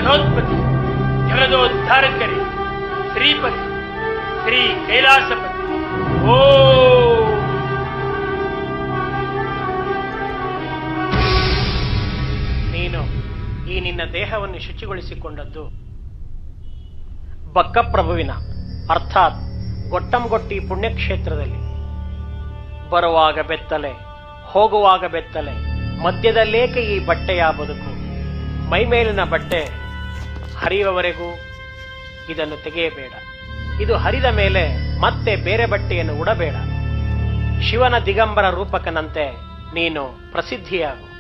ಜ್ಞಾನೋತ್ಪತ್ತಿ ಜಗದೋದ್ಧಾರಕರಿ ಶ್ರೀಪತಿ ಶ್ರೀ ಕೈಲಾಸಪತಿ. ಓ ನೀನು ಈ ನಿನ್ನ ದೇಹವನ್ನು ಶುಚಿಗೊಳಿಸಿಕೊಂಡದ್ದು ಬಕ್ಕಪ್ರಭುವಿನ ಅರ್ಥಾತ್ ಗೊಟ್ಟಂಗೊಟ್ಟಿ ಪುಣ್ಯಕ್ಷೇತ್ರದಲ್ಲಿ. ಬರುವಾಗ ಬೆತ್ತಲೆ, ಹೋಗುವಾಗ ಬೆತ್ತಲೆ, ಮಧ್ಯದಲ್ಲೇಕೆ ಈ ಬಟ್ಟೆಯ ಬದುಕು? ಮೈಮೇಲಿನ ಬಟ್ಟೆ ಹರಿಯುವವರೆಗೂ ಇದನ್ನು ತೆಗೆಯಬೇಡ. ಇದು ಹರಿದ ಮೇಲೆ ಮತ್ತೆ ಬೇರೆ ಬಟ್ಟೆಯನ್ನು ಉಡಬೇಡ. ಶಿವನ ದಿಗಂಬರ ರೂಪಕನಂತೆ ನೀನು ಪ್ರಸಿದ್ಧಿಯಾಗು.